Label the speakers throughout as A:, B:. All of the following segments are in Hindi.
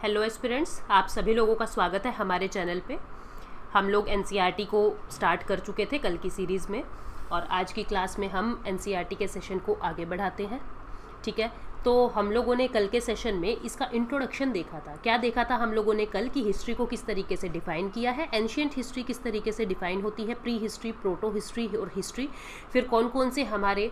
A: हेलो एस्पिरेंट्स, आप सभी लोगों का स्वागत है हमारे चैनल पे। हम लोग एनसीईआरटी को स्टार्ट कर चुके थे कल की सीरीज़ में, और आज की क्लास में हम एनसीईआरटी के सेशन को आगे बढ़ाते हैं। ठीक है, तो हम लोगों ने कल के सेशन में इसका इंट्रोडक्शन देखा था। क्या देखा था हम लोगों ने कल की हिस्ट्री को किस तरीके से डिफ़ाइन किया है, एंशियंट हिस्ट्री किस तरीके से डिफ़ाइन होती है, प्री हिस्ट्री, प्रोटो हिस्ट्री और हिस्ट्री, फिर कौन कौन से हमारे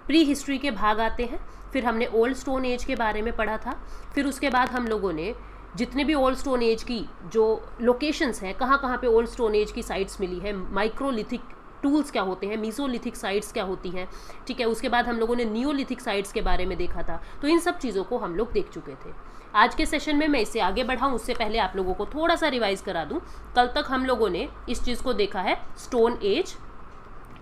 A: प्री हिस्ट्री के भाग आते हैं, फिर हमने ओल्ड स्टोन एज के बारे में पढ़ा था। फिर उसके बाद हम लोगों ने जितने भी ओल्ड स्टोन एज की जो लोकेशंस हैं, कहाँ कहाँ पे ओल्ड स्टोन एज की साइट्स मिली है, माइक्रोलिथिक टूल्स क्या होते हैं, मीसोलिथिक साइट्स क्या होती हैं, ठीक है। उसके बाद हम लोगों ने नियोलिथिक साइट्स के बारे में देखा था। तो इन सब चीज़ों को हम लोग देख चुके थे। आज के सेशन में मैं इससे आगे बढ़ाऊँ उससे पहले आप लोगों को थोड़ा सा रिवाइज करा दूँ। कल तक हम लोगों ने इस चीज़ को देखा है स्टोन एज,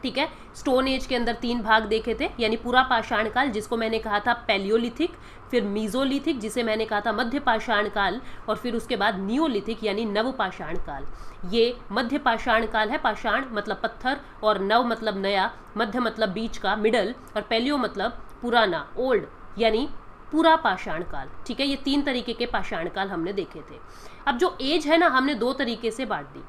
A: ठीक है। स्टोन एज के अंदर 3 भाग देखे थे, यानी पूरा पाषाण काल जिसको मैंने कहा था पैलियोलिथिक, फिर मीजोलिथिक जिसे मैंने कहा था मध्य पाषाण काल, और फिर उसके बाद नियोलिथिक यानी नव पाषाण काल। ये मध्य पाषाण काल है, पाषाण मतलब पत्थर और नव मतलब नया, मध्य मतलब बीच का मिडल, और पैलियो मतलब पुराना ओल्ड यानी पूरा पाषाण काल। ठीक है, ये 3 तरीके के पाषाण काल हमने देखे थे। अब जो एज है ना, हमने 2 तरीके से बांट दी।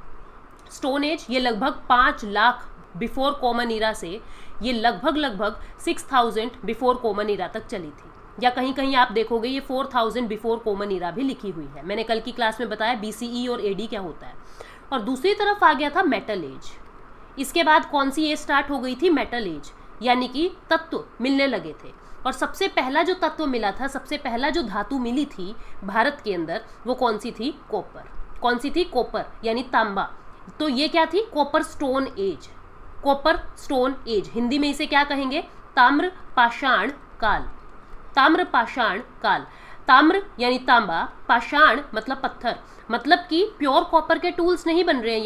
A: स्टोन एज ये लगभग 5 लाख बिफोर कॉमन ईरा से ये लगभग 6000 बिफोर कॉमन ईरा तक चली थी, या कहीं कहीं आप देखोगे ये 4000 बिफोर कॉमन ईरा भी लिखी हुई है। मैंने कल की क्लास में बताया बीसीई और एडी क्या होता है। और दूसरी तरफ आ गया था मेटल एज। इसके बाद कौन सी एज स्टार्ट हो गई थी? मेटल एज, यानी कि तत्व मिलने लगे थे। और सबसे पहला जो तत्व मिला था, सबसे पहला जो धातु मिली थी भारत के अंदर, वो कौन सी थी? कॉपर। कौन सी थी? कॉपर यानी तांबा। तो ये क्या थी? Copper stone age. Copper stone age, Hindi में इसे क्या कहेंगे? ताम्र पाषाण काल। ताम्र पाषाण काल। ताम्र यानी तांबा, पाषाण मतलब पत्थर, मतलब कि प्योर कॉपर के टूल्स नहीं बन रहे हैं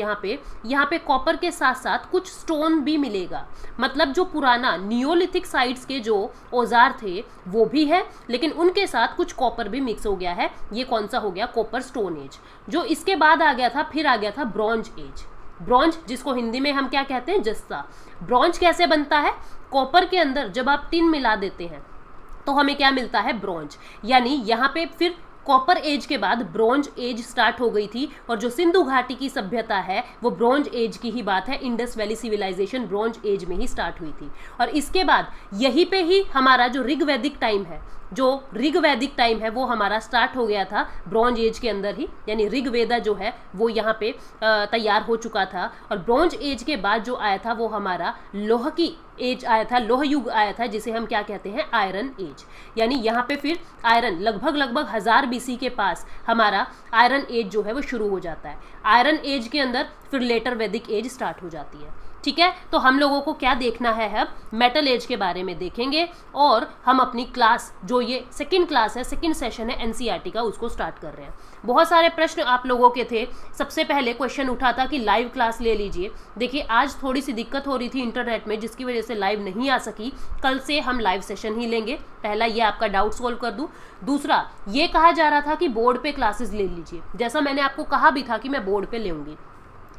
A: यहाँ पे कॉपर के साथ साथ कुछ स्टोन भी मिलेगा। मतलब जो पुराना नियोलिथिक साइट्स के जो औजार थे वो भी है, लेकिन उनके साथ कुछ कॉपर भी मिक्स हो गया है। ये कौन सा हो गया? Copper stone age. जो इसके बाद आ गया था, फिर आ गया था ब्रॉन्ज एज। ब्रॉन्ज जिसको हिंदी में हम क्या कहते हैं? जस्ता। ब्रॉन्ज कैसे बनता है? कॉपर के अंदर जब आप टिन मिला देते हैं तो हमें क्या मिलता है? ब्रॉन्ज। यानी यहाँ पे फिर कॉपर एज के बाद ब्रॉन्ज एज स्टार्ट हो गई थी, और जो सिंधु घाटी की सभ्यता है वो ब्रॉन्ज एज की ही बात है। Indus valley civilisation bronze age में ही स्टार्ट हुई थी। और इसके बाद यहीं पे ही हमारा जो ऋग्वैदिक टाइम है, वो हमारा स्टार्ट हो गया था ब्रॉन्ज एज के अंदर ही, यानी ऋग्वेदा जो है वो यहाँ पे तैयार हो चुका था। और ब्रॉन्ज एज के बाद जो आया था वो हमारा लोह की एज आया था, लोह युग आया था, जिसे हम क्या कहते हैं? Iron age. यानी यहाँ पे फिर आयरन लगभग 1000 बीसी के पास हमारा आयरन एज जो है वो शुरू हो जाता है। आयरन एज के अंदर फिर लेटर वैदिक एज स्टार्ट हो जाती है। ठीक है, तो हम लोगों को क्या देखना है? अब मेटल एज के बारे में देखेंगे, और हम अपनी क्लास जो ये सेकंड क्लास है, सेकंड सेशन है एनसीईआरटी का, उसको स्टार्ट कर रहे हैं। बहुत सारे प्रश्न आप लोगों के थे। सबसे पहले क्वेश्चन उठा था कि लाइव क्लास ले लीजिए। देखिए आज थोड़ी सी दिक्कत हो रही थी इंटरनेट में, जिसकी वजह से लाइव नहीं आ सकी। कल से हम लाइव सेशन ही लेंगे। पहला ये आपका डाउट सोल्व कर दूं। दूसरा ये कहा जा रहा था कि बोर्ड पे क्लासेस ले लीजिए, जैसा मैंने आपको कहा भी था कि मैं बोर्ड पे लूँगी।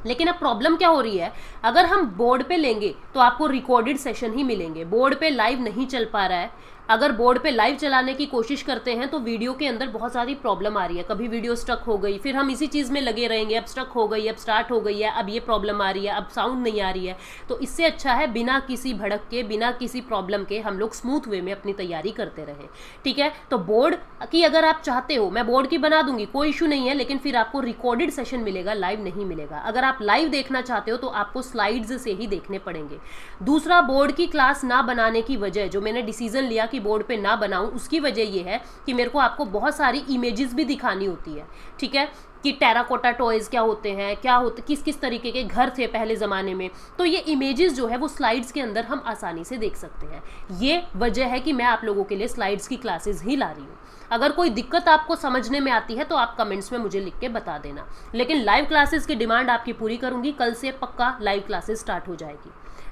A: लेकिन अब प्रॉब्लम क्या हो रही है? अगर हम बोर्ड पे लेंगे तो आपको रिकॉर्डेड सेशन ही मिलेंगे। बोर्ड पे लाइव नहीं चल पा रहा है। अगर बोर्ड पे लाइव चलाने की कोशिश करते हैं तो वीडियो के अंदर बहुत सारी प्रॉब्लम आ रही है। कभी वीडियो स्टक हो गई, फिर हम इसी चीज़ में लगे रहेंगे, अब स्टक हो गई, अब स्टार्ट हो गई है, अब ये प्रॉब्लम आ रही है, अब साउंड नहीं आ रही है। तो इससे अच्छा है बिना किसी भड़क के, बिना किसी प्रॉब्लम के हम लोग स्मूथ वे में अपनी तैयारी करते रहें। ठीक है, तो बोर्ड की अगर आप चाहते हो, मैं बोर्ड की बना दूंगी, कोई इशू नहीं है, लेकिन फिर आपको रिकॉर्डेड सेशन मिलेगा, लाइव नहीं मिलेगा। अगर आप लाइव देखना चाहते हो तो आपको स्लाइड्स से ही देखने पड़ेंगे। दूसरा, बोर्ड की क्लास ना बनाने की वजह, जो मैंने डिसीजन लिया कि बोर्ड पे ना बनाऊं, उसकी वजह यह है कि मेरे को आपको बहुत सारी इमेजेस भी दिखानी होती है। ठीक है, कि टेराकोटा टॉयज क्या होते हैं, क्या होते, किस किस तरीके के घर थे पहले ज़माने में। तो ये इमेजेस जो है वो स्लाइड्स के अंदर हम आसानी से देख सकते हैं। ये वजह है कि मैं आप लोगों के लिए स्लाइड्स की क्लासेस ही ला रही हूँ। अगर कोई दिक्कत आपको समझने में आती है तो आप कमेंट्स में मुझे लिख के बता देना। लेकिन लाइव क्लासेस की डिमांड आपकी पूरी करूँगी। कल से पक्का लाइव क्लासेस स्टार्ट हो जाएगी।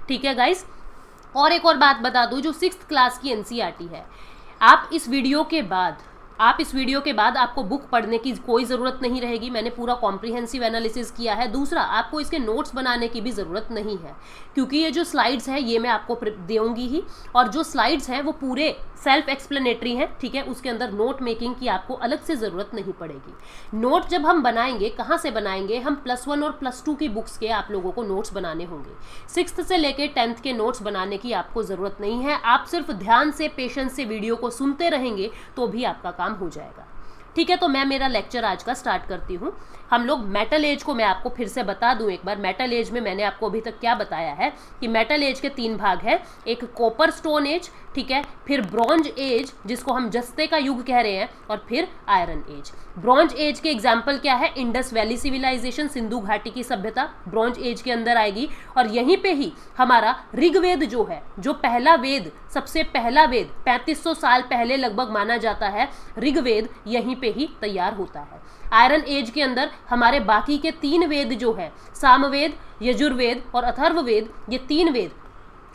A: ठीक है गाइस, और एक और बात बता दूँ, जो 6th क्लास की एनसीईआरटी है, आप इस वीडियो के बाद आप इस वीडियो के बाद आपको बुक पढ़ने की कोई ज़रूरत नहीं रहेगी, मैंने पूरा कॉम्प्रिहेंसिव एनालिसिस किया है। दूसरा, आपको इसके नोट्स बनाने की भी ज़रूरत नहीं है, क्योंकि ये जो स्लाइड्स है ये मैं आपको दूंगी ही, और जो स्लाइड्स हैं वो पूरे सेल्फ एक्सप्लेनेटरी हैं, ठीक है। उसके अंदर नोट मेकिंग की आपको अलग से ज़रूरत नहीं पड़ेगी। नोट जब हम बनाएंगे, कहाँ से बनाएंगे, हम +1 और +2 की बुक्स के आप लोगों को नोट्स बनाने होंगे। 6th से लेके 10th के नोट्स बनाने की आपको ज़रूरत नहीं है। आप सिर्फ ध्यान से, पेशेंस से वीडियो को सुनते रहेंगे तो भी आपका काम हो जाएगा, ठीक है। तो मैं मेरा लेक्चर आज का स्टार्ट करती हूँ। हम लोग मेटल एज को मैं आपको फिर से बता दूं एक बार। मेटल एज में मैंने आपको अभी तक क्या बताया है कि मेटल एज के 3 भाग हैं। एक कॉपर स्टोन एज, ठीक है, फिर ब्रॉन्ज एज जिसको हम जस्ते का युग कह रहे हैं, और फिर आयरन एज। ब्रॉन्ज एज के एग्जाम्पल क्या है, इंडस वैली सिविलाइजेशन, सिंधु घाटी की सभ्यता ब्रॉन्ज एज के अंदर आएगी। और यहीं पे ही हमारा ऋग्वेद जो है, जो पहला वेद, सबसे पहला वेद 3500 साल पहले लगभग माना जाता है, ऋग्वेद यहीं पे ही तैयार होता है। आयरन एज के अंदर हमारे बाकी के 3 वेद जो है, सामवेद, यजुर्वेद और अथर्ववेद, ये 3 वेद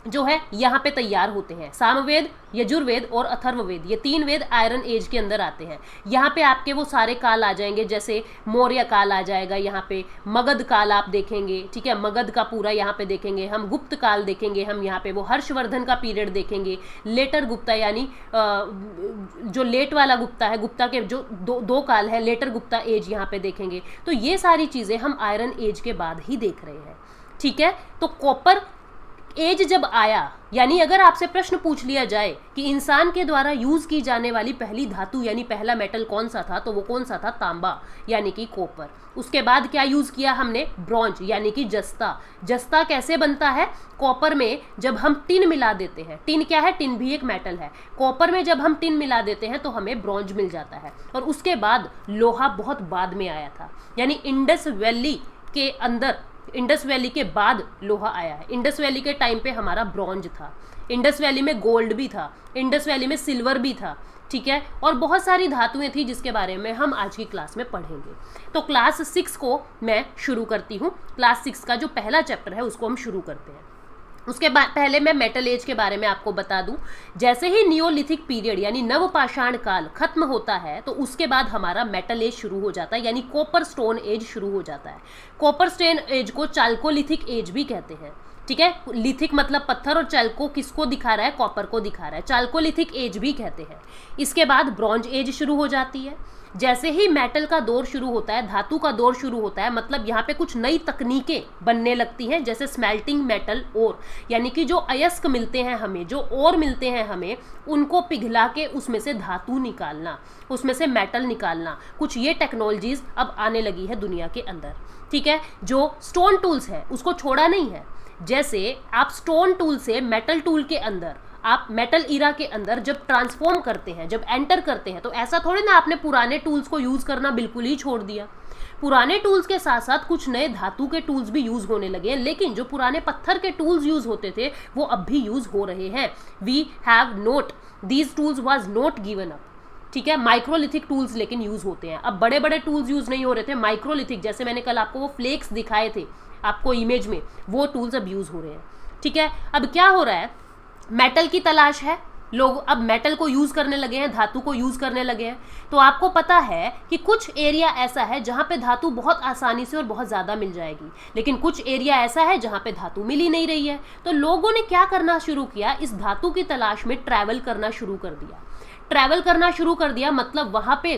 A: जो है यहाँ पे तैयार होते हैं। सामवेद, यजुर्वेद और अथर्ववेद, ये 3 वेद आयरन एज के अंदर आते हैं। यहाँ पे आपके वो सारे काल आ जाएंगे, जैसे मौर्य काल आ जाएगा, यहाँ पे मगध काल आप देखेंगे, ठीक है, मगध का पूरा यहाँ पे देखेंगे हम। गुप्त काल देखेंगे हम, यहाँ पे वो हर्षवर्धन का पीरियड देखेंगे। लेटर गुप्ता यानी जो लेट वाला गुप्ता है, गुप्ता के जो दो काल है, लेटर गुप्ता एज यहाँ पे देखेंगे। तो ये सारी चीज़ें हम आयरन एज के बाद ही देख रहे हैं, ठीक है। तो कॉपर एज जब आया, यानी अगर आपसे प्रश्न पूछ लिया जाए कि इंसान के द्वारा यूज की जाने वाली पहली धातु यानी पहला मेटल कौन सा था, तो वो कौन सा था, तांबा यानी कि कॉपर। उसके बाद क्या यूज किया हमने, ब्रॉन्ज यानी कि जस्ता। जस्ता कैसे बनता है, कॉपर में जब हम टिन मिला देते हैं, टिन क्या है, टिन भी एक मेटल है, कॉपर में जब हम टिन मिला देते हैं तो हमें ब्रॉन्ज मिल जाता है। और उसके बाद लोहा बहुत बाद में आया था, यानी इंडस वैली के अंदर, इंडस वैली के बाद लोहा आया है। इंडस वैली के टाइम पे हमारा ब्रॉन्ज था, इंडस वैली में गोल्ड भी था, इंडस वैली में सिल्वर भी था, ठीक है, और बहुत सारी धातुएं थी जिसके बारे में हम आज की क्लास में पढ़ेंगे। तो क्लास 6 को मैं शुरू करती हूँ। क्लास 6 का जो पहला चैप्टर है उसको हम शुरू करते हैं। उसके बाद पहले मैं मेटल एज के बारे में आपको बता दूं। जैसे ही नियोलिथिक पीरियड यानी नवपाषाण काल खत्म होता है तो उसके बाद हमारा मेटल एज शुरू हो जाता है, यानी कॉपर स्टोन एज शुरू हो जाता है। कॉपर स्टोन एज को चाल्कोलिथिक एज भी कहते हैं, ठीक है। लिथिक मतलब पत्थर, और चाल्को किसको दिखा रहा है, कॉपर को दिखा रहा है, चाल्कोलिथिक एज भी कहते हैं। इसके बाद ब्रॉन्ज एज शुरू हो जाती है। जैसे ही मेटल का दौर शुरू होता है, धातु का दौर शुरू होता है, मतलब यहाँ पे कुछ नई तकनीकें बनने लगती हैं, जैसे स्मेल्टिंग मेटल ओर, यानी कि जो अयस्क मिलते हैं हमें, जो ओर मिलते हैं हमें, उनको पिघला के उसमें से धातु निकालना, उसमें से मेटल निकालना, कुछ ये टेक्नोलॉजीज अब आने लगी है दुनिया के अंदर, ठीक है। जो स्टोन टूल्स है उसको छोड़ा नहीं है। जैसे आप स्टोन टूल से मेटल टूल के अंदर, आप मेटल इरा के अंदर जब ट्रांसफॉर्म करते हैं, जब एंटर करते हैं, तो ऐसा थोड़ी ना आपने पुराने टूल्स को यूज करना बिल्कुल ही छोड़ दिया। पुराने टूल्स के साथ साथ कुछ नए धातु के टूल्स भी यूज होने लगे हैं, लेकिन जो पुराने पत्थर के टूल्स यूज होते थे वो अब भी यूज हो रहे हैं। We have note these tools was not given up, ठीक है। माइक्रोलिथिक टूल्स लेकिन यूज होते हैं, अब बड़े बड़े टूल्स यूज नहीं हो रहे थे। माइक्रोलिथिक, जैसे मैंने कल आपको वो फ्लेक्स दिखाए थे आपको इमेज में, वो टूल्स अब यूज हो रहे हैं, ठीक है। अब क्या हो रहा है, मेटल की तलाश है, लोग अब मेटल को यूज करने लगे हैं, धातु को यूज करने लगे हैं। तो आपको पता है कि कुछ एरिया ऐसा है जहां पे धातु बहुत आसानी से और बहुत ज्यादा मिल जाएगी, लेकिन कुछ एरिया ऐसा है जहां पे धातु मिल ही नहीं रही है। तो लोगों ने क्या करना शुरू किया, इस धातु की तलाश में ट्रैवल करना शुरू कर दिया। ट्रैवल करना शुरू कर दिया मतलब वहाँ पे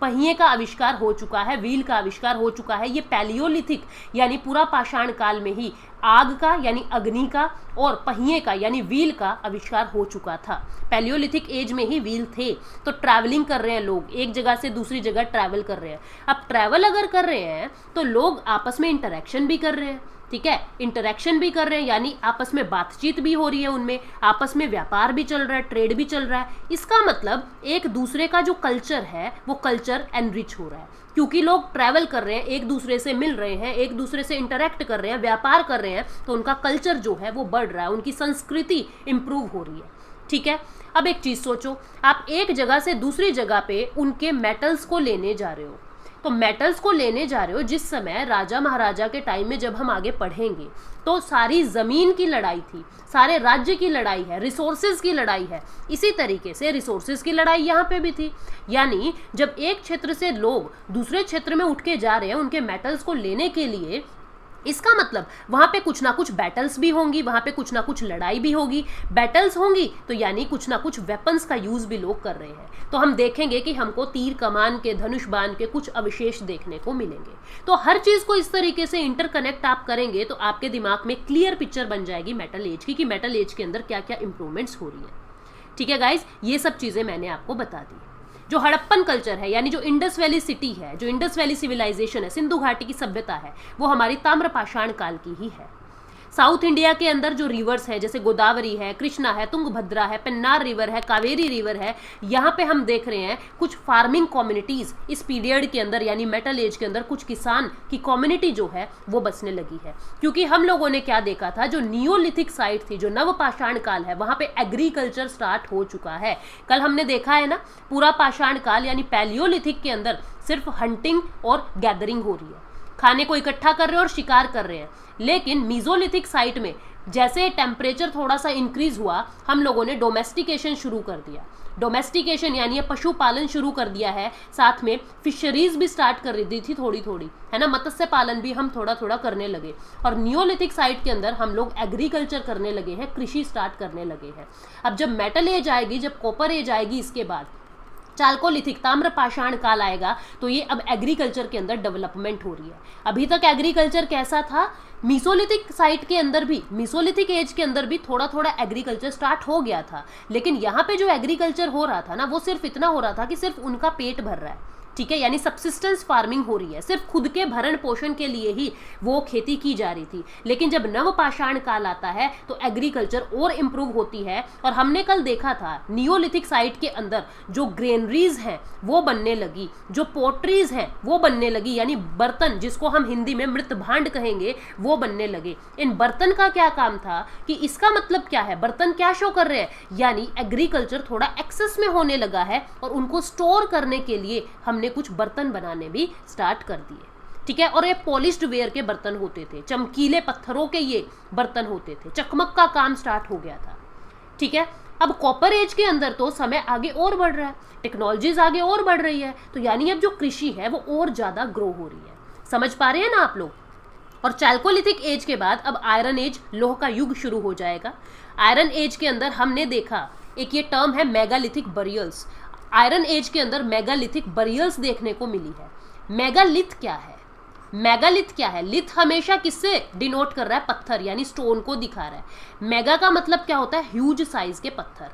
A: पहिए का आविष्कार हो चुका है, व्हील का आविष्कार हो चुका है। ये पैलियोलिथिक यानी पूरा पाषाण काल में ही आग का यानी अग्नि का और पहिए का यानी व्हील का आविष्कार हो चुका था। पैलियोलिथिक एज में ही व्हील थे। तो ट्रैवलिंग कर रहे हैं लोग, एक जगह से दूसरी जगह ट्रैवल कर रहे हैं। अब ट्रैवल अगर कर रहे हैं तो लोग आपस में इंटरेक्शन भी कर रहे हैं, ठीक है, इंटरेक्शन भी कर रहे हैं, यानी आपस में बातचीत भी हो रही है, उनमें आपस में व्यापार भी चल रहा है, ट्रेड भी चल रहा है। इसका मतलब एक दूसरे का जो कल्चर है वो कल्चर एनरिच हो रहा है, क्योंकि लोग ट्रैवल कर रहे हैं, एक दूसरे से मिल रहे हैं, एक दूसरे से इंटरेक्ट कर रहे हैं, व्यापार कर रहे हैं, तो उनका कल्चर जो है वो बढ़ रहा है, उनकी संस्कृति इंप्रूव हो रही है, ठीक है। अब एक चीज़ सोचो, आप एक जगह से दूसरी जगह पे उनके मेटल्स को लेने जा रहे हो, तो मेटल्स को लेने जा रहे हो जिस समय राजा महाराजा के टाइम में, जब हम आगे पढ़ेंगे तो सारी ज़मीन की लड़ाई थी, सारे राज्य की लड़ाई है, रिसोर्सेज की लड़ाई है। इसी तरीके से रिसोर्सेज की लड़ाई यहाँ पे भी थी। यानी जब एक क्षेत्र से लोग दूसरे क्षेत्र में उठ के जा रहे हैं उनके मेटल्स को लेने के लिए, इसका मतलब वहां पे कुछ ना कुछ बैटल्स भी होंगी, वहां पे कुछ ना कुछ लड़ाई भी होगी। बैटल्स होंगी तो यानी कुछ ना कुछ वेपन्स का यूज भी लोग कर रहे हैं। तो हम देखेंगे कि हमको तीर कमान के, धनुष बाण के कुछ अवशेष देखने को मिलेंगे। तो हर चीज को इस तरीके से इंटरकनेक्ट आप करेंगे तो आपके दिमाग में क्लियर पिक्चर बन जाएगी मेटल एज की, कि मेटल एज के अंदर क्या क्या इंप्रूवमेंट्स हो रही है। ठीक है गाइज, ये सब चीजें मैंने आपको बता दी। जो हड़प्पन कल्चर है, यानी जो इंडस वैली सिटी है, जो इंडस वैली सिविलाइजेशन है, सिंधु घाटी की सभ्यता है, वो हमारी ताम्रपाषाण काल की ही है। साउथ इंडिया के अंदर जो रिवर्स है, जैसे गोदावरी है, कृष्णा है, तुंगभद्रा है, पेन्नार रिवर है, कावेरी रिवर है, यहाँ पे हम देख रहे हैं कुछ फार्मिंग कम्युनिटीज इस पीरियड के अंदर, यानी मेटल एज के अंदर कुछ किसान की कम्युनिटी जो है वो बसने लगी है। क्योंकि हम लोगों ने क्या देखा था, जो नियोलिथिक साइट थी, जो नवपाषाण काल है, वहां पे एग्रीकल्चर स्टार्ट हो चुका है। कल हमने देखा है ना, पूरा पाषाण काल यानी पैलियोलिथिक के अंदर सिर्फ हंटिंग और गैदरिंग हो रही है, खाने को इकट्ठा कर रहे हैं और शिकार कर रहे हैं। लेकिन मीजोलिथिक साइट में जैसे टेम्परेचर थोड़ा सा इंक्रीज हुआ, हम लोगों ने डोमेस्टिकेशन शुरू कर दिया। डोमेस्टिकेशन यानी पशुपालन शुरू कर दिया है, साथ में फिशरीज भी स्टार्ट कर दी थी थोड़ी थोड़ी, है ना, मत्स्य पालन भी हम थोड़ा थोड़ा करने लगे। और नियोलिथिक साइट के अंदर हम लोग एग्रीकल्चर करने लगे हैं, कृषि स्टार्ट करने लगे हैं। अब जब मेटल एज आएगी, जब कॉपर एज आएगी, इसके बाद चाल्कोलिथिक ताम्रपाषाण काल आएगा, तो ये अब एग्रीकल्चर के अंदर डेवलपमेंट हो रही है। अभी तक एग्रीकल्चर कैसा था, मीसोलिथिक साइट के अंदर भी, मीसोलिथिक एज के अंदर भी थोड़ा थोड़ा एग्रीकल्चर स्टार्ट हो गया था। लेकिन यहाँ पे जो एग्रीकल्चर हो रहा था ना, वो सिर्फ इतना हो रहा था कि सिर्फ उनका पेट भर रहा है। ठीक है, यानी सब्सिस्टेंस फार्मिंग हो रही है, सिर्फ खुद के भरण पोषण के लिए ही वो खेती की जा रही थी। लेकिन जब नवपाषाण काल आता है तो एग्रीकल्चर और इम्प्रूव होती है। और हमने कल देखा था नियोलिथिक साइट के अंदर जो ग्रेनरीज हैं वो बनने लगी, जो पोट्रीज हैं वो बनने लगी, यानी बर्तन, जिसको हम हिंदी में मृत भांड कहेंगे, वो बनने लगे। इन बर्तन का क्या काम था, कि इसका मतलब क्या है, बर्तन क्या शो कर रहे हैं, यानी एग्रीकल्चर थोड़ा एक्सेस में होने लगा है और उनको स्टोर करने के लिए हमने कुछ बर्तन बनाने भी स्टार्ट कर दिए। ठीक है, और ये पॉलिश्ड वेयर के बर्तन होते थे, चमकीले पत्थरों के ये बर्तन होते थे, चकमक का काम स्टार्ट हो गया था। ठीक है, अब कॉपर एज के अंदर तो समय आगे और बढ़ रहा है, टेक्नोलॉजीज आगे और बढ़ रही है, तो यानी अब जो कृषि है वो और ज्यादा ग्रो हो रही है। समझ पा रहे हैं ना आप लोग। और चाल्कोलिथिक एज के बाद अब आयरन एज, लोह का युग शुरू हो जाएगा। आयरन एज के अंदर हमने देखा एक ये टर्म है मेगालिथिक बरियल्स। आयरन एज के अंदर मेगालिथिक बरियल्स देखने को मिली है। मेगालिथ क्या है, मेगालिथ क्या है, लिथ हमेशा किससे डिनोट कर रहा है, पत्थर यानी स्टोन को दिखा रहा है। मेगा का मतलब क्या होता है, ह्यूज साइज के पत्थर।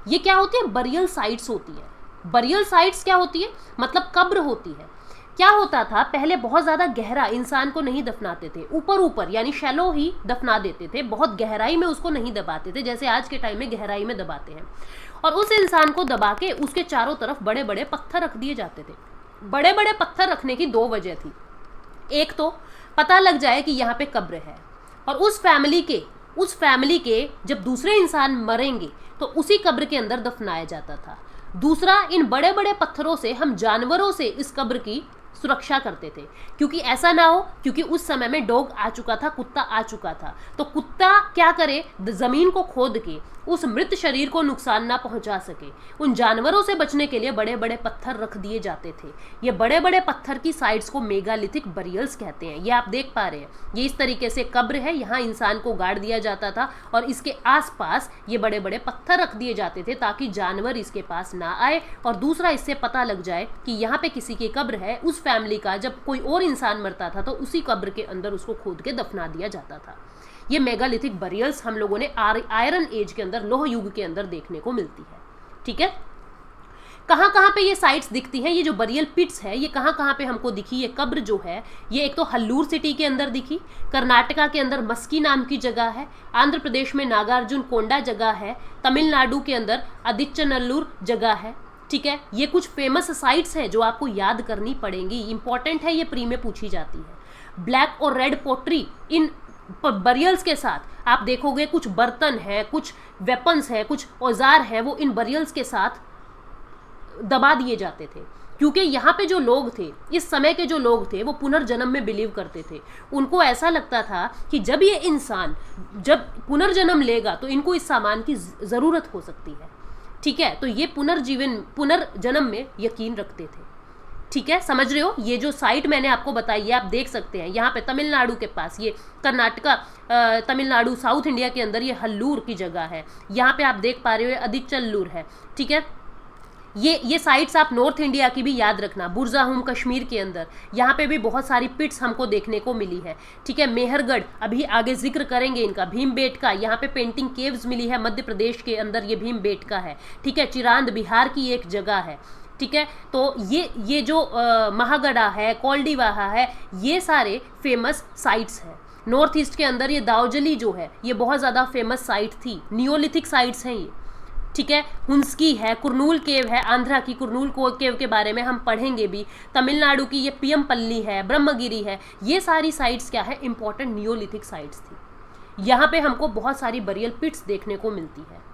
A: ये क्या होती है, बरियल साइट्स होती है। बरियल साइट्स क्या होती है, मतलब कब्र होती है। क्या होता था, पहले बहुत ज़्यादा गहरा इंसान को नहीं दफनाते थे, ऊपर ऊपर यानी शैलो ही दफना देते थे, बहुत गहराई में उसको नहीं दबाते थे, जैसे आज के टाइम में गहराई में दबाते हैं। और उस इंसान को दबा के उसके चारों तरफ बड़े बड़े पत्थर रख दिए जाते थे। बड़े बड़े पत्थर रखने की दो वजह थी। एक तो पता लग जाए कि यहाँ पे कब्र है, और उस फैमिली के जब दूसरे इंसान मरेंगे तो उसी कब्र के अंदर दफनाया जाता था। दूसरा, इन बड़े बड़े पत्थरों से हम जानवरों से इस कब्र की सुरक्षा करते थे, क्योंकि ऐसा ना हो, क्योंकि उस समय में डॉग आ चुका था, कुत्ता आ चुका था, तो कुत्ता क्या करे, जमीन को खोद के उस मृत शरीर को नुकसान ना पहुंचा सके। उन जानवरों से बचने के लिए बड़े बड़े पत्थर रख दिए जाते थे। ये बड़े बड़े पत्थर की साइड्स को मेगालिथिक बरियल्स कहते हैं। ये आप देख पा रहे हैं, ये इस तरीके से कब्र है, यहाँ इंसान को गाड़ दिया जाता था और इसके आसपास ये बड़े बड़े पत्थर रख दिए जाते थे ताकि जानवर इसके पास ना आए। और दूसरा, इससे पता लग जाए कि यहाँ पे किसी की कब्र है, उस फैमिली का जब कोई और इंसान मरता था तो उसी कब्र के अंदर उसको खोद के दफना दिया जाता था। ये मेगालिथिक बरियल्स हम लोगों ने आयरन एज के अंदर, लोह युग के अंदर देखने को मिलती है। ठीक है, कहाँ कहाँ पे ये साइट्स दिखती हैं, ये जो बरियल पिट्स है ये कहाँ कहाँ पे हमको दिखी। ये कब्र जो है ये एक तो हल्लूर सिटी के अंदर दिखी, कर्नाटका के अंदर मस्की नाम की जगह है, आंध्र प्रदेश में नागार्जुन कोंडा जगह है, तमिलनाडु के अंदर आदिच्चनल्लूर जगह है। ठीक है, ये कुछ फेमस साइट्स हैं जो आपको याद करनी पड़ेंगी, इंपॉर्टेंट है, ये प्री में पूछी जाती है। ब्लैक और रेड पोट्री इन बरियल्स के साथ आप देखोगे, कुछ बर्तन है, कुछ वेपन्स है, कुछ औजार है, वो इन बरियल्स के साथ दबा दिए जाते थे, क्योंकि यहाँ पे जो लोग थे, इस समय के जो लोग थे, वो पुनर्जन्म में बिलीव करते थे। उनको ऐसा लगता था कि जब ये इंसान जब पुनर्जन्म लेगा तो इनको इस सामान की ज़रूरत हो सकती है। ठीक है, तो ये पुनर्जन्म में यकीन रखते थे। ठीक है, समझ रहे हो? ये जो साइट मैंने आपको बताई है, आप देख सकते हैं यहाँ पे तमिलनाडु के पास, ये कर्नाटका तमिलनाडु साउथ इंडिया के अंदर ये हल्लूर की जगह है। यहाँ पे आप देख पा रहे हो अदिचल्लूर है। ठीक है, ये साइट्स आप नॉर्थ इंडिया की भी याद रखना। बुरजाहुम कश्मीर के अंदर, यहाँ पे भी बहुत सारी पिट्स हमको देखने को मिली है। ठीक है, मेहरगढ़ अभी आगे जिक्र करेंगे इनका। भीमबेटका, यहाँ पे पेंटिंग केव्स मिली है, मध्य प्रदेश के अंदर ये भीमबेटका है। ठीक है, चिरांद बिहार की एक जगह है। ठीक है, तो ये जो महागढ़ा है, कौल्डीवाहा है, ये सारे फेमस साइट्स हैं। नॉर्थ ईस्ट के अंदर ये दाउजली जो है, ये बहुत ज़्यादा फेमस साइट थी, नियोलिथिक साइट्स हैं ये। ठीक है, हुंस्की है, कुरनूल केव है, आंध्रा की कुरनूल केव के बारे में हम पढ़ेंगे भी। तमिलनाडु की ये पियमपल्ली है, ब्रह्मगिरी है, ये सारी साइट्स क्या है, इंपॉर्टेंट नियोलिथिक साइट्स थी। यहाँ पे हमको बहुत सारी बरियल पिट्स देखने को मिलती है।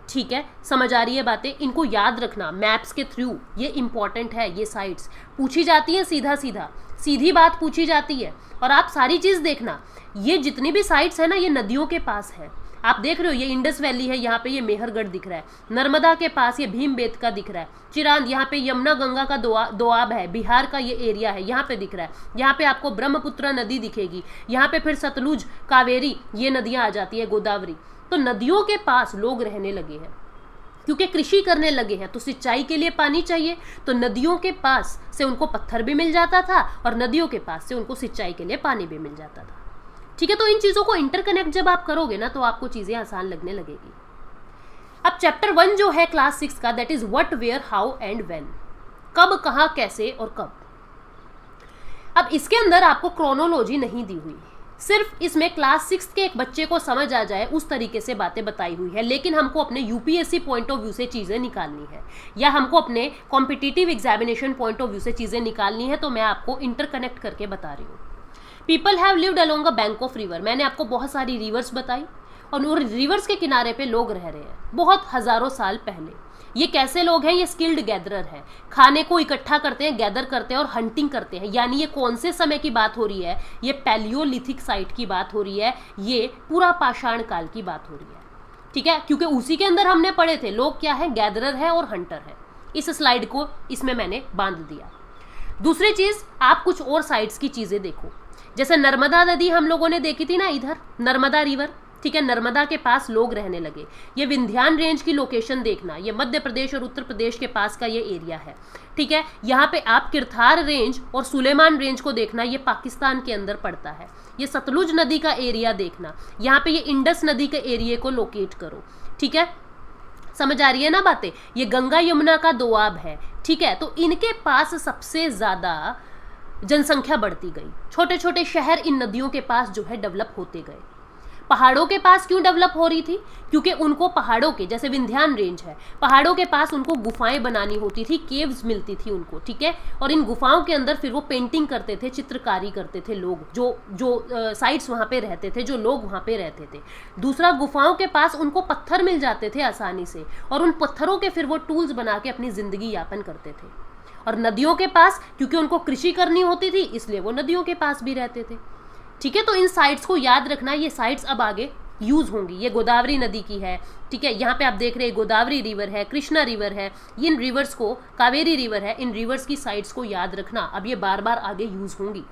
A: ठीक है, समझ आ रही है बातें? इनको याद रखना मैप्स के थ्रू, ये इंपॉर्टेंट है। ये साइट्स पूछी जाती हैं, सीधी बात पूछी जाती है। और आप सारी चीज़ देखना, ये जितनी भी साइट्स है ना, ये नदियों के पास है। आप देख रहे हो, ये इंडस वैली है, यहाँ पे ये मेहरगढ़ दिख रहा है। नर्मदा के पास ये भीमबेटका दिख रहा है। चिरांद, यहाँ पे यमुना गंगा का दोआब है, बिहार का ये एरिया है, यहाँ पे दिख रहा है। यहाँ पे आपको ब्रह्मपुत्र नदी दिखेगी, यहाँ पे फिर सतलुज, कावेरी, ये नदियाँ आ जाती है, गोदावरी। तो नदियों के पास लोग रहने लगे हैं, क्योंकि कृषि करने लगे हैं, तो सिंचाई के लिए पानी चाहिए। तो नदियों के पास से उनको पत्थर भी मिल जाता था और नदियों के पास से उनको सिंचाई के लिए पानी भी मिल जाता था। ठीक है, तो इन चीज़ों को इंटरकनेक्ट जब आप करोगे ना, तो आपको चीज़ें आसान लगने लगेगी। अब चैप्टर 1 जो है क्लास 6 का, that is what, where, how and when. कब, कहाँ, कैसे और कब। अब इसके अंदर आपको क्रोनोलॉजी नहीं दी हुई, सिर्फ इसमें क्लास 6 के एक बच्चे को समझ आ जाए उस तरीके से बातें बताई हुई है। लेकिन हमको अपने यूपीएससी पॉइंट ऑफ व्यू से चीज़ें निकालनी है, या हमको अपने competitive examination point of view से चीज़ें निकालनी है, तो मैं आपको इंटरकनेक्ट करके बता रही हूँ। People have lived along a bank of river, मैंने आपको बहुत सारी रिवर्स बताई, और उन रिवर्स के किनारे पे लोग रह रहे हैं बहुत हज़ारों साल पहले। ये कैसे लोग हैं? ये स्किल्ड गैदरर है, खाने को इकट्ठा करते हैं, गैदर करते हैं और हंटिंग करते हैं। यानी ये कौन से समय की बात हो रही है? ये पैलियोलिथिक साइट की बात हो रही है, ये पूरा पाषाण काल की बात हो रही है। ठीक है, क्योंकि उसी के अंदर हमने पढ़े थे लोग क्या है, गैदरर है और हंटर है। इस स्लाइड को इसमें मैंने बांध दिया। दूसरी चीज़, आप कुछ और साइट्स की चीज़ें देखो, जैसे नर्मदा नदी हम लोगों ने देखी थी ना, इधर नर्मदा रिवर। ठीक है, नर्मदा के पास लोग रहने लगे। ये विंध्यान रेंज की लोकेशन देखना, ये मध्य प्रदेश और उत्तर प्रदेश के पास का ये एरिया है। ठीक है, यहाँ पे आप किरथार रेंज और सुलेमान रेंज को देखना, ये पाकिस्तान के अंदर पड़ता है। ये सतलुज नदी का एरिया देखना, यहाँ पे ये इंडस नदी के एरिया को लोकेट करो। ठीक है, समझ आ रही है ना बातें? ये गंगा यमुना का दोआब है। ठीक है, तो इनके पास सबसे ज़्यादा जनसंख्या बढ़ती गई, छोटे छोटे शहर इन नदियों के पास जो है डेवलप होते गए। पहाड़ों के पास क्यों डेवलप हो रही थी? क्योंकि उनको पहाड़ों के, जैसे विंध्यान रेंज है, पहाड़ों के पास उनको गुफाएं बनानी होती थी, केव्स मिलती थी उनको। ठीक है, और इन गुफाओं के अंदर फिर वो पेंटिंग करते थे, चित्रकारी करते थे लोग, जो साइट्स वहाँ पे रहते थे, जो लोग वहाँ पे रहते थे। दूसरा, गुफाओं के पास उनको पत्थर मिल जाते थे आसानी से, और उन पत्थरों के फिर वो टूल्स बना के अपनी जिंदगी यापन करते थे। और नदियों के पास, क्योंकि उनको कृषि करनी होती थी, इसलिए वो नदियों के पास भी रहते थे। ठीक है, तो इन साइट्स को याद रखना, ये साइट्स अब आगे यूज होंगी। ये गोदावरी नदी की है। ठीक है, यहाँ पे आप देख रहे हैं गोदावरी रिवर है, कृष्णा रिवर है, इन रिवर्स को, कावेरी रिवर है, इन रिवर्स की साइट्स को याद रखना, अब ये बार बार आगे यूज होंगी।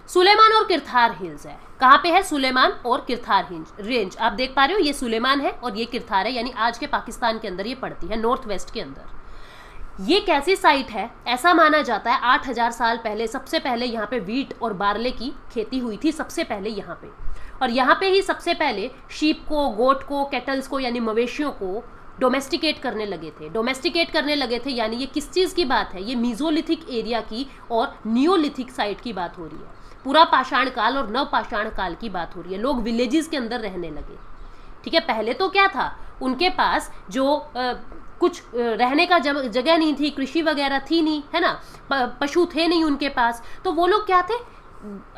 A: सुलेमान और किरथार हिल्स है, कहाँ पे है? सुलेमान और किरथार रेंज आप देख पा रहे हो, ये सुलेमान है और ये किरथार है, यानी आज के पाकिस्तान के अंदर ये पड़ती है, नॉर्थ वेस्ट के अंदर। ये कैसी साइट है? ऐसा माना जाता है 8000 साल पहले सबसे पहले यहाँ पे वीट और बार्ले की खेती हुई थी, सबसे पहले यहाँ पे। और यहाँ पे ही सबसे पहले शीप को, गोट को, कैटल्स को, यानी मवेशियों को डोमेस्टिकेट करने लगे थे। यानी ये किस चीज़ की बात है? ये मीजोलिथिक एरिया की और नियोलिथिक साइट की बात हो रही है। पूरा पाषाण काल और नवपाषाण काल की बात हो रही है। लोग विलेजेस के अंदर रहने लगे। ठीक है, पहले तो क्या था, उनके पास जो कुछ रहने का जगह नहीं थी, कृषि वगैरह थी नहीं, है ना, पशु थे नहीं उनके पास, तो वो लोग क्या थे,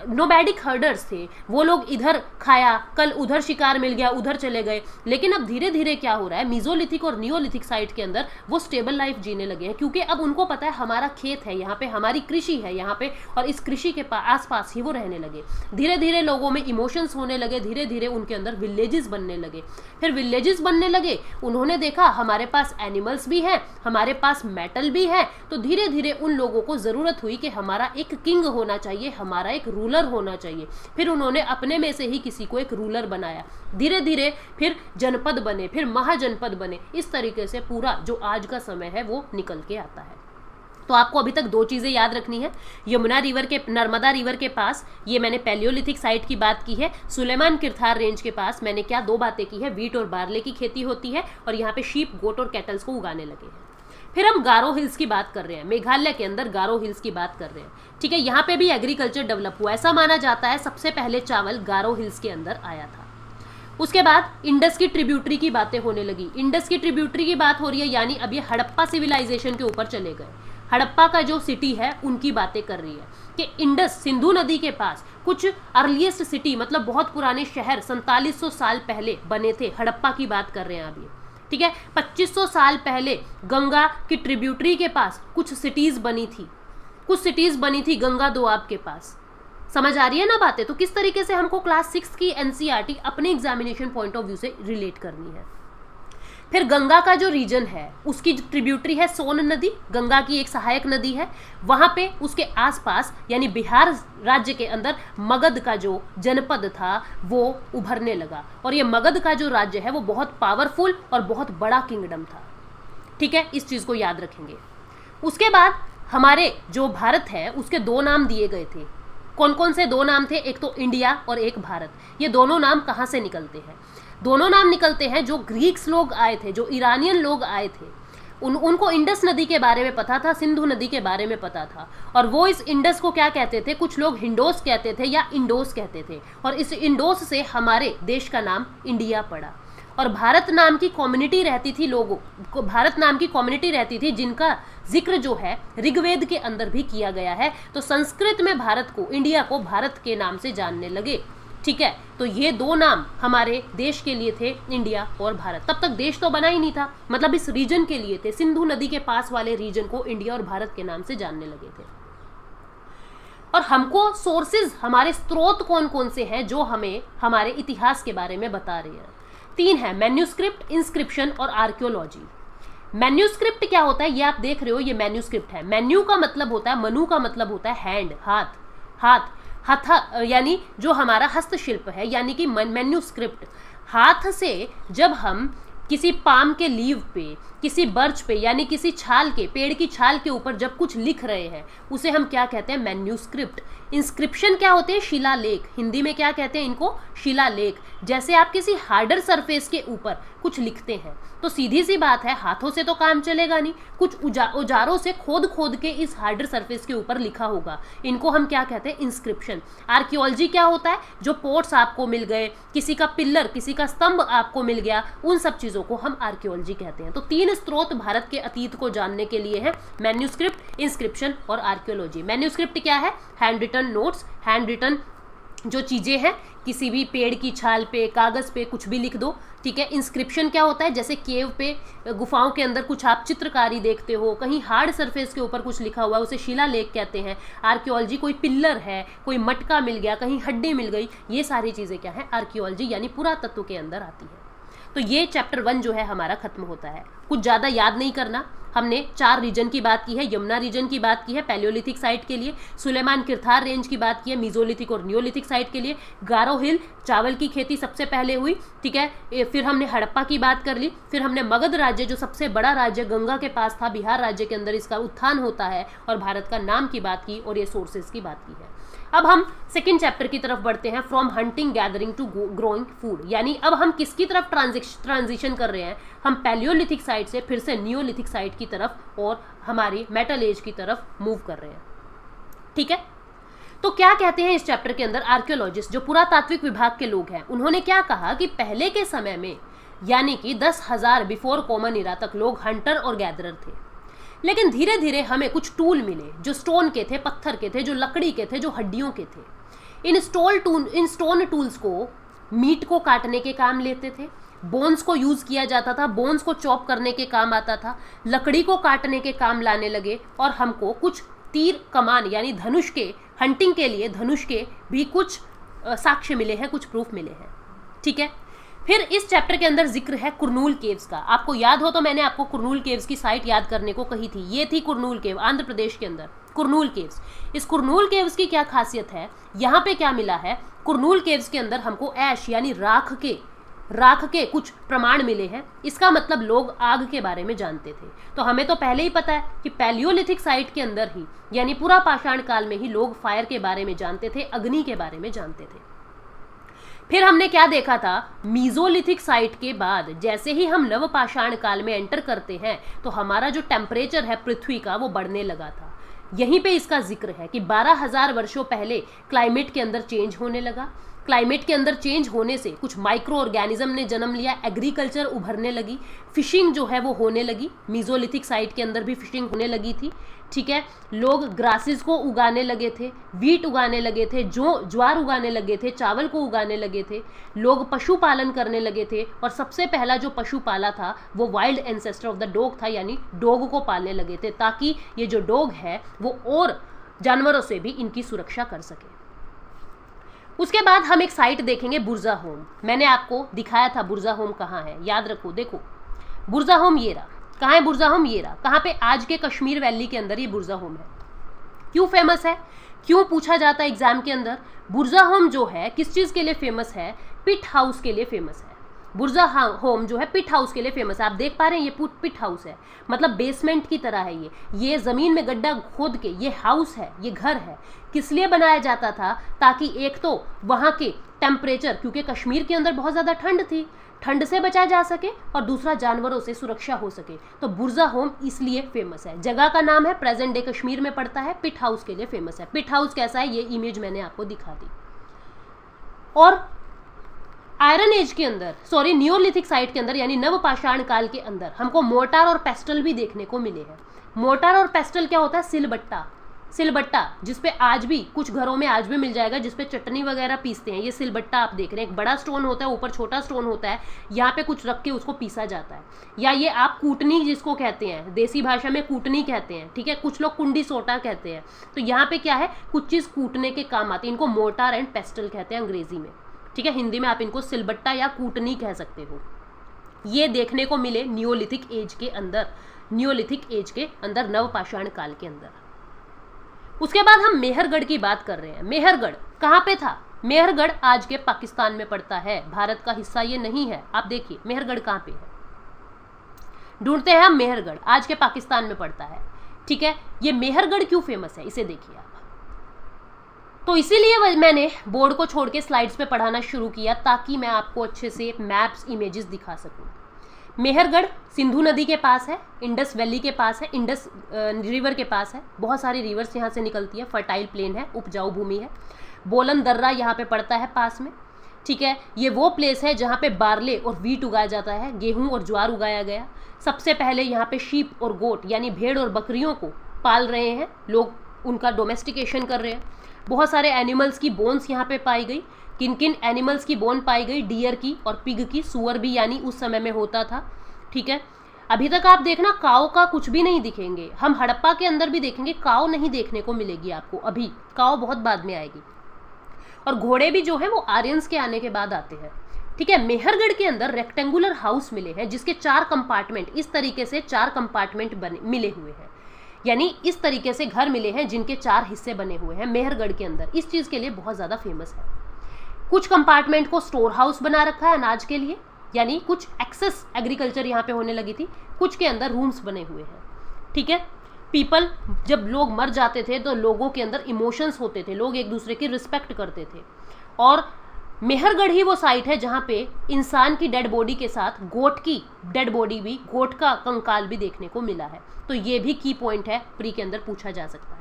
A: नोमैडिक हर्डर्स थे, वो लोग इधर खाया, कल उधर शिकार मिल गया, उधर चले गए। लेकिन अब धीरे धीरे क्या हो रहा है, मीजोलिथिक और नियोलिथिक साइट के अंदर वो स्टेबल लाइफ जीने लगे हैं, क्योंकि अब उनको पता है हमारा खेत है यहाँ पे, हमारी कृषि है यहाँ पे, और इस कृषि के आसपास ही वो रहने लगे। धीरे धीरे लोगों में इमोशंस होने लगे, धीरे धीरे उनके अंदर विलेजेस बनने लगे। फिर विलेजेस बनने लगे, उन्होंने देखा हमारे पास एनिमल्स भी हैं, हमारे पास मेटल भी है, तो धीरे धीरे उन लोगों को जरूरत हुई कि हमारा एक किंग होना चाहिए, हमारा एक रूलर होना चाहिए। फिर उन्होंने अपने में से ही किसी को एक रूलर बनाया। धीरे धीरे फिर जनपद बने, फिर महाजनपद बने। इस तरीके से पूरा जो आज का समय है वो निकल के आता है। तो आपको अभी तक दो चीज़ें याद रखनी है, यमुना रिवर के, नर्मदा रिवर के पास ये मैंने पैलियोलिथिक साइट की बात की है। सुलेमान किरथार रेंज के पास मैंने क्या दो बातें की है, वीट और बार्ले की खेती होती है, और यहाँ पे शीप, गोट और कैटल्स को उगाने लगे हैं। फिर हम गारो हिल्स की बात कर रहे हैं, मेघालय के अंदर गारो हिल्स की बात कर रहे हैं। ठीक है, यहाँ पे भी एग्रीकल्चर डेवलप हुआ। ऐसा माना जाता है सबसे पहले चावल गारो हिल्स के अंदर आया था। उसके बाद इंडस की ट्रिब्यूटरी की बातें होने लगी। इंडस की ट्रिब्यूटरी की बात हो रही है, यानी अब ये हड़प्पा सिविलाइजेशन के ऊपर चले गए। हड़प्पा का जो सिटी है उनकी बातें कर रही है कि इंडस, सिंधु नदी के पास कुछ अर्लीस्ट सिटी, मतलब बहुत पुराने शहर 4700 साल पहले बने थे। हड़प्पा की बात कर रहे हैं अभी। ठीक है, 2500 साल पहले गंगा की ट्रिब्यूटरी के पास कुछ सिटीज बनी थी, कुछ सिटीज बनी थी गंगा दोआब के पास। समझ आ रही है ना बातें? तो किस तरीके से हमको क्लास 6 की एनसीईआरटी अपने एग्जामिनेशन पॉइंट ऑफ व्यू से रिलेट करनी है। फिर गंगा का जो रीजन है उसकी जो ट्रिब्यूटरी है सोन नदी, गंगा की एक सहायक नदी है। वहां पे उसके आसपास यानी बिहार राज्य के अंदर मगध का जो जनपद था वो उभरने लगा, और ये मगध का जो राज्य है वो बहुत पावरफुल और बहुत बड़ा किंगडम था। ठीक है, इस चीज को याद रखेंगे। उसके बाद हमारे जो भारत है उसके दो नाम दिए गए थे। कौन कौन से दो नाम थे? एक तो इंडिया और एक भारत। ये दोनों नाम कहाँ से निकलते हैं? दोनों नाम निकलते हैं जो ग्रीक्स लोग आए थे, जो ईरानियन लोग आए थे, उनको इंडस नदी के बारे में पता था, सिंधु नदी के बारे में पता था, और वो इस इंडस को क्या कहते थे? कुछ लोग हिंडोस कहते थे या इंडोस कहते थे, और इस इंडोस से हमारे देश का नाम इंडिया पड़ा। और भारत नाम की कम्युनिटी रहती थी, लोगों को भारत नाम की कम्युनिटी रहती थी जिनका जिक्र जो है ऋग्वेद के अंदर भी किया गया है। तो संस्कृत में भारत को, इंडिया को भारत के नाम से जानने लगे। ठीक है, तो ये दो नाम हमारे देश के लिए थे, इंडिया और भारत। तब तक देश तो बना ही नहीं था, मतलब इस रीजन के लिए थे, सिंधु नदी के पास वाले रीजन को इंडिया और भारत के नाम से जानने लगे थे। और हमको सोर्सेज, हमारे स्रोत कौन कौन से हैं जो हमें हमारे इतिहास के बारे में बता रहे हैं? 3 है, मैन्यूस्क्रिप्ट, इंस्क्रिप्शन और आर्कियोलॉजी। मैन्यूस्क्रिप्ट क्या होता है? ये आप देख रहे हो, ये मैन्यूस्क्रिप्ट है। मैन्यू का मतलब होता है, मनु का मतलब होता है हैंड, हाथ, हाथ, हथा यानी जो हमारा हस्तशिल्प है, यानी कि मैन्यूस्क्रिप्ट। हाथ से जब हम किसी पाम के लीव पे, किसी बर्च पे, यानी किसी छाल के, पेड़ की छाल के ऊपर जब कुछ लिख रहे हैं उसे हम क्या कहते हैं? मैन्यूस्क्रिप्ट। इंस्क्रिप्शन क्या होते हैं? शिलालेख। हिंदी में क्या कहते हैं इनको? शिलालेख। जैसे आप किसी हार्डर सरफेस के ऊपर कुछ लिखते हैं तो सीधी सी बात है, हाथों से तो काम चलेगा नहीं, कुछ औजारों से खोद खोद के इस हार्डर सरफेस के ऊपर लिखा होगा। इनको हम क्या कहते हैं? इंस्क्रिप्शन। आर्कियोलॉजी क्या होता है? जो पोर्ट्स आपको मिल गए, किसी का पिल्लर, किसी का स्तंभ आपको मिल गया, उन सब चीज़ों को हम आर्कियोलॉजी कहते हैं। तो 3 स्रोत भारत के अतीत को जानने के लिए है, मैन्यूस्क्रिप्ट, इंस्क्रिप्शन और आर्कियोलॉजी। मैन्यूस्क्रिप्ट क्या है? Hand written notes, hand written जो चीज़ें हैं, किसी भी पेड़ की छाल पे, कागज़ पे कुछ भी लिख दो। ठीक है। इंस्क्रिप्शन क्या होता है? जैसे केव पे, गुफाओं के अंदर कुछ आप चित्रकारी देखते हो, कहीं हार्ड सरफेस के ऊपर कुछ लिखा हुआ है, उसे शिलालेख कहते हैं। आर्कियोलॉजी कोई पिल्लर है, कोई मटका मिल गया, कहीं हड्डी मिल गई, ये सारी चीज़ें क्या है? आर्कियोलॉजी यानी पुरातत्व के अंदर आती है। तो ये चैप्टर 1 जो है हमारा खत्म होता है। कुछ ज़्यादा याद नहीं करना। हमने 4 रीजन की बात की है, यमुना रीजन की बात की है पैलियोलिथिक साइट के लिए, सुलेमान किरथार रेंज की बात की है मीजोलिथिक और नियोलिथिक साइट के लिए, गारो हिल चावल की खेती सबसे पहले हुई। ठीक है। फिर हमने हड़प्पा की बात कर ली, फिर हमने मगध राज्य जो सबसे बड़ा राज्य गंगा के पास था, बिहार राज्य के अंदर इसका उत्थान होता है, और भारत का नाम की बात की और ये सोर्सेज की बात की है। अब हम सेकेंड चैप्टर की तरफ बढ़ते हैं, from hunting gathering to growing food. यानी अब हम किसकी तरफ ट्रांजिशन कर रहे हैं? हम पैलियोलिथिक साइट से फिर से नियोलिथिक साइट की तरफ और हमारी मेटल एज की तरफ मूव कर रहे हैं। ठीक है। तो क्या कहते हैं इस चैप्टर के अंदर आर्कियोलॉजिस्ट, जो पुरातात्विक विभाग के लोग हैं, उन्होंने क्या कहा कि पहले के समय में यानी कि 10,000 बिफोर कॉमन इरा तक लोग हंटर और गैदरर थे। लेकिन धीरे धीरे हमें कुछ टूल मिले जो स्टोन के थे, पत्थर के थे, जो लकड़ी के थे, जो हड्डियों के थे। इन स्टोन टूल्स को मीट को काटने के काम लेते थे, बोन्स को यूज किया जाता था, बोन्स को चॉप करने के काम आता था, लकड़ी को काटने के काम लाने लगे, और हमको कुछ तीर कमान यानी धनुष के, हंटिंग के लिए धनुष के भी कुछ साक्ष्य मिले हैं, कुछ प्रूफ मिले हैं। ठीक है, फिर इस चैप्टर के अंदर जिक्र है कुरनूल केव्स का। आपको याद हो तो मैंने आपको कुरनूल केव्स की साइट याद करने को कही थी। ये थी कुरनूल केव, आंध्र प्रदेश के अंदर कुरनूल केव्स। इस कुरनूल केव्स की क्या खासियत है, यहाँ पे क्या मिला है, कुरनूल केव्स के अंदर हमको ऐश यानी राख के कुछ प्रमाण मिले हैं। इसका मतलब लोग आग के बारे में जानते थे। तो हमें तो पहले ही पता है कि पैलियोलिथिक साइट के अंदर ही यानी पूरा पाषाण काल में ही लोग फायर के बारे में जानते थे, अग्नि के बारे में जानते थे। फिर हमने क्या देखा था, मीजोलिथिक साइट के बाद जैसे ही हम नव पाषाण काल में एंटर करते हैं तो हमारा जो टेम्परेचर है पृथ्वी का वो बढ़ने लगा था। यहीं पे इसका जिक्र है कि 12,000 वर्षों पहले क्लाइमेट के अंदर चेंज होने लगा। क्लाइमेट के अंदर चेंज होने से कुछ माइक्रो ऑर्गेनिज्म ने जन्म लिया, एग्रीकल्चर उभरने लगी, फिशिंग जो है वो होने लगी। मीजोलिथिक साइट के अंदर भी फिशिंग होने लगी थी। ठीक है, लोग ग्रासेस को उगाने लगे थे, वीट उगाने लगे थे, ज्वार उगाने लगे थे, चावल को उगाने लगे थे, लोग पशुपालन करने लगे थे। और सबसे पहला जो पशु पाला था वो wild ancestor of the dog था, यानी डॉग को पालने लगे थे ताकि ये जो डॉग है वो और जानवरों से भी इनकी सुरक्षा कर सके। उसके बाद हम एक साइट देखेंगे बुर्जा होम। मैंने आपको दिखाया था बुर्जा होम कहाँ है, याद रखो। देखो बुर्जा होम ये रहा, कहाँ है बुर्जा होम, ये रहा, कहाँ पे, आज के कश्मीर वैली के अंदर ये बुर्जा होम है। क्यों फेमस है, क्यों पूछा जाता है एग्जाम के अंदर। बुर्जा होम जो है किस चीज़ के लिए फेमस है, पिट हाउस के लिए फेमस है। बुर्जा होम जो है पिट हाउस के लिए फेमस है। आप देख पा रहे हैं ये पिट हाउस है, मतलब बेसमेंट की तरह है। ये ज़मीन में गड्ढा खोद के ये हाउस है, ये घर है। किस लिए बनाया जाता था, ताकि एक तो वहाँ के टेम्परेचर, क्योंकि कश्मीर के अंदर बहुत ज़्यादा ठंड थी, ठंड से बचा जा सके, और दूसरा जानवरों से सुरक्षा हो सके। तो बुर्जा होम इसलिए फेमस है। जगह का नाम है, प्रेजेंट डे कश्मीर में पड़ता है, पिट हाउस के लिए फेमस है। पिट हाउस कैसा है ये इमेज मैंने आपको दिखा दी। और आयरन एज के अंदर, सॉरी नियोलिथिक साइट के अंदर यानी नव पाषाण काल के अंदर हमको मोर्टार और पेस्टल भी देखने को मिले हैं। मोर्टार और पेस्टल क्या होता है, सिलबट्टा जिसपे आज भी कुछ घरों में आज भी मिल जाएगा, जिसपे चटनी वगैरह पीसते हैं। ये सिलबट्टा आप देख रहे हैं, एक बड़ा स्टोन होता है, ऊपर छोटा स्टोन होता है, यहाँ पे कुछ रख के उसको पीसा जाता है। या ये आप कूटनी जिसको कहते हैं, देसी भाषा में कूटनी कहते हैं। ठीक है, कुछ लोग कुंडी सोटा कहते हैं। तो यहाँ पे क्या है, कुछ चीज़ कूटने के काम आती है। इनको मोर्टार एंड पेस्टल कहते हैं अंग्रेजी में। ठीक है, हिंदी में आप इनको सिलबट्टा या कूटनी कह सकते हो। ये देखने को मिले नियोलिथिक एज के अंदर, नव पाषाण काल के अंदर। उसके बाद हम मेहरगढ़ की बात कर रहे हैं। मेहरगढ़ कहाँ पे था, मेहरगढ़ आज के पाकिस्तान में पड़ता है, भारत का हिस्सा ये नहीं है। आप देखिए मेहरगढ़ कहाँ पे है, ढूंढते हैं हम। मेहरगढ़ आज के पाकिस्तान में पड़ता है। ठीक है, ये मेहरगढ़ क्यों फेमस है इसे देखिए आप। तो इसीलिए मैंने बोर्ड को छोड़ के स्लाइड्स पे पढ़ाना शुरू किया, ताकि मैं आपको अच्छे से मैप्स, इमेजेस दिखा सकूं। मेहरगढ़ सिंधु नदी के पास है, इंडस वैली के पास है, इंडस रिवर के पास है। बहुत सारी रिवर्स यहाँ से निकलती है, फर्टाइल प्लेन है, उपजाऊ भूमि है। बोलन दर्रा यहाँ पे पड़ता है पास में। ठीक है, ये वो प्लेस है जहाँ पे बार्ले और वीट उगाया जाता है, गेहूँ और ज्वार उगाया गया। सबसे पहले यहाँ पे शीप और गोट यानी भेड़ और बकरियों को पाल रहे हैं लोग, उनका डोमेस्टिकेशन कर रहे हैं। बहुत सारे एनिमल्स की बोन्स यहाँ पे पाई गई। किन किन एनिमल्स की बोन पाई गई, डियर की और पिग की, सुअर भी यानी उस समय में होता था। ठीक है, अभी तक आप देखना काऊ का कुछ भी नहीं दिखेंगे। हम हड़प्पा के अंदर भी देखेंगे, काऊ नहीं देखने को मिलेगी आपको अभी, काऊ बहुत बाद में आएगी। और घोड़े भी जो है वो आर्यंस के आने के बाद आते हैं। ठीक है, मेहरगढ़ के अंदर रेक्टेंगुलर हाउस मिले हैं जिसके 4 कंपार्टमेंट, इस तरीके से 4 कंपार्टमेंट मिले हुए हैं, यानी इस तरीके से घर मिले हैं जिनके 4 हिस्से बने हुए हैं मेहरगढ़ के अंदर। इस चीज़ के लिए बहुत ज़्यादा फेमस है। कुछ कंपार्टमेंट को स्टोर हाउस बना रखा है अनाज के लिए, यानी कुछ एक्सेस एग्रीकल्चर यहाँ पे होने लगी थी। कुछ के अंदर रूम्स बने हुए हैं। ठीक है, पीपल, जब लोग मर जाते थे तो लोगों के अंदर इमोशंस होते थे, लोग एक दूसरे की रिस्पेक्ट करते थे। और मेहरगढ़ ही वो साइट है जहाँ पे इंसान की डेड बॉडी के साथ गोट की डेड बॉडी भी, गोट का कंकाल भी देखने को मिला है। तो ये भी की पॉइंट है, प्री के अंदर पूछा जा सकता है।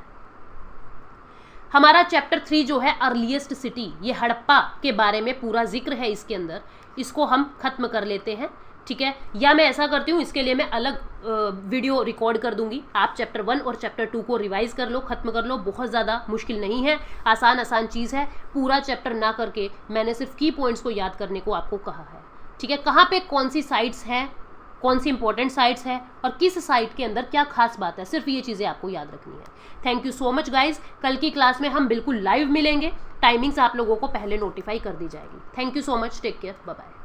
A: हमारा चैप्टर 3 जो है अर्लीस्ट सिटी, ये हड़प्पा के बारे में पूरा जिक्र है इसके अंदर, इसको हम खत्म कर लेते हैं। ठीक है, या मैं ऐसा करती हूँ, इसके लिए मैं अलग वीडियो रिकॉर्ड कर दूंगी, आप चैप्टर 1 और चैप्टर 2 को रिवाइज कर लो, खत्म कर लो, बहुत ज़्यादा मुश्किल नहीं है, आसान चीज़ है। पूरा चैप्टर ना करके मैंने सिर्फ की पॉइंट्स को याद करने को आपको कहा है, ठीक है। कहाँ पे कौन सी साइट्स हैं, कौन सी इंपॉर्टेंट साइट्स है और किस साइट के अंदर क्या खास बात है, सिर्फ ये चीज़ें आपको याद रखनी है। Thank you so much guys. कल की क्लास में हम बिल्कुल लाइव मिलेंगे, टाइमिंग्स आप लोगों को पहले नोटिफाई कर दी जाएगी। Thank you so much, take care, bye bye.